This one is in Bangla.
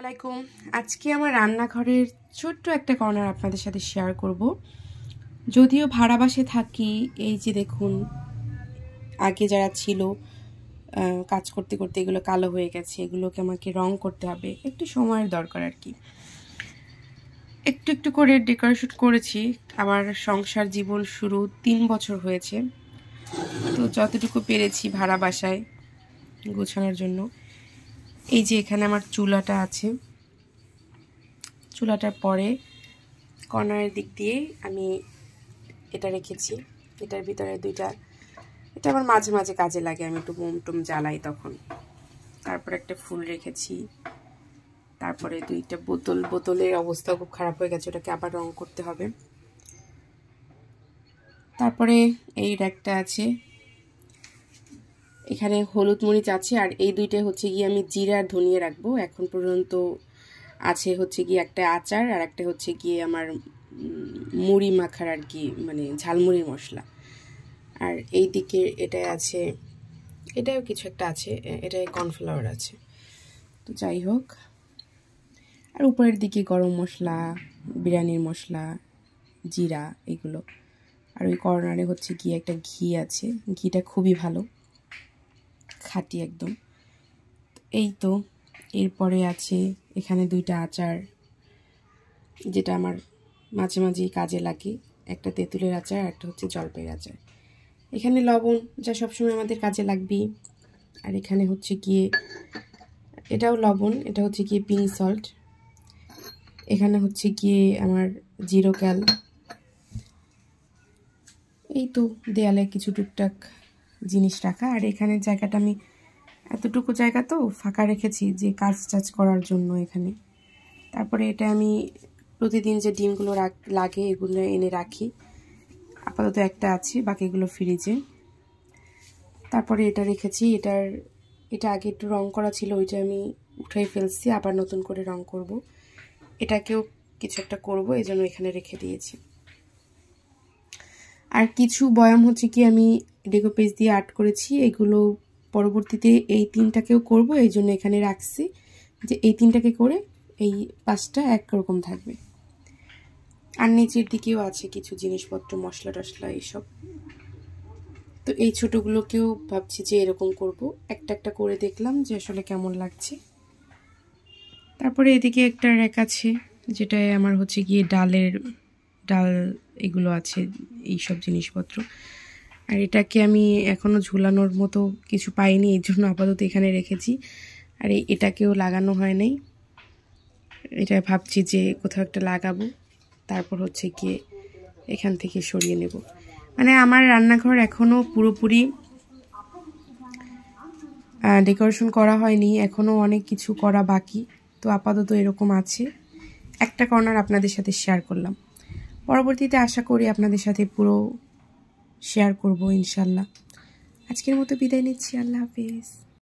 আসসালামাইকুম। আজকে আমার রান্নাঘরের ছোট্ট একটা কর্নার আপনাদের সাথে শেয়ার করব। যদিও ভাড়া বাসায় থাকি, এই যে দেখুন আগে যারা ছিল কাজ করতে করতে এগুলো কালো হয়ে গেছে, এগুলোকে আমাকে রং করতে হবে, একটু সময়ের দরকার আর কি। একটু একটু করে ডেকোরেশন করেছি। আমার সংসার জীবন শুরু 3 বছর হয়েছে, তো যতটুকু পেরেছি ভাড়া বাসায় গোছানোর জন্য। এই যে এখানে আমার চুলাটা আছে, চুলাটার পরে কর্নারের দিক দিয়ে আমি এটা রেখেছি। এটার ভিতরে এটা আমার মাঝে মাঝে কাজে লাগে, আমি একটু মোম টোম জ্বালাই তখন। তারপর একটা ফুল রেখেছি, তারপরে 2টা বোতলের অবস্থা খুব খারাপ হয়ে গেছে, ওটাকে আবার রং করতে হবে। তারপরে এই র্যাকটা আছে, এখানে হলুদ মরিচ আছে, আর এই 2টা হচ্ছে গিয়ে আমি জিরা আর ধনিয়া রাখবো। এখন পর্যন্ত আছে হচ্ছে গিয়ে একটা আচার, আর একটা হচ্ছে গিয়ে আমার মুড়ি মাখার আর কি, মানে ঝালমুড়ির মশলা। আর এই দিকে এটাই আছে, এটাও কিছু একটা আছে, এটাই কর্নফ্লাওয়ার আছে। তো যাই হোক, আর উপরের দিকে গরম মশলা, বিরিয়ানির মশলা, জিরা, এগুলো। আর ওই কর্নারে হচ্ছে গিয়ে একটা ঘি আছে, ঘিটা খুবই ভালো, খাঁটি একদম। এই তো এরপরে আছে এখানে 2টা আচার, যেটা আমার মাঝে মাঝেই কাজে লাগে। একটা তেঁতুলের আচার, একটা হচ্ছে জলপাইয়ের আচার। এখানে লবণ, যা সবসময় আমাদের কাজে লাগবেই। আর এখানে হচ্ছে গিয়ে এটাও লবণ, এটা হচ্ছে গিয়ে পিঙ্ক সল্ট। এখানে হচ্ছে গিয়ে আমার জিরো ক্যাল। এই তো দেয়ালে কিছু টুকটাক জিনিস রাখা। আর এখানে জায়গাটা আমি এতটুকু জায়গা তো ফাঁকা রেখেছি যে কাজ টাজ করার জন্য এখানে। তারপরে এটা আমি প্রতিদিন যে ডিমগুলো লাগে এগুলো এনে রাখি, আপাতত একটা আছে, বাকিগুলো ফ্রিজে। তারপরে এটা রেখেছি, এটা আগে একটু রং করা ছিল, ওইটা আমি উঠাই ফেলছি, আবার নতুন করে রং করব। এটাকেও কিছু একটা করব, এই জন্য এখানে রেখে দিয়েছি। আর কিছু বয়াম হচ্ছে কি আমি ডেকো পেজ দিয়ে আর্ট করেছি, এগুলো পরবর্তীতে এই 3টাকেও করব, এই জন্য এখানে রাখছি যে এই 3টাকে করে এই 5টা একরকম থাকবে। আর নিচের দিকেও আছে কিছু জিনিসপত্র, মশলা টশলা এইসব। তো এই ছোটগুলোকেও ভাবছি যে এরকম করব, একটা একটা করে দেখলাম যে আসলে কেমন লাগছে। তারপরে এদিকে একটা র্যাক আছে, যেটায় আমার হচ্ছে গিয়ে ডাল এগুলো আছে, এইসব জিনিসপত্র। আর এটাকে আমি এখনও ঝুলানোর মতো কিছু পাইনি, এই জন্য আপাতত এখানে রেখেছি। আর এটাকেও লাগানো হয় নাই, এটা ভাবছি যে কোথাও একটা লাগাবো, তারপর হচ্ছে গিয়ে এখান থেকে সরিয়ে নেব। মানে আমার রান্নাঘর এখনও পুরোপুরি ডেকোরেশন করা হয়নি, এখনও অনেক কিছু করা বাকি। তো আপাতত এরকম আছে, একটা কর্নার আপনাদের সাথে শেয়ার করলাম। পরবর্তীতে আশা করি আপনাদের সাথে পুরো শেয়ার করব ইনশাল্লাহ। আজকের মতো বিদায় নিচ্ছি, আল্লাহ হাফেজ।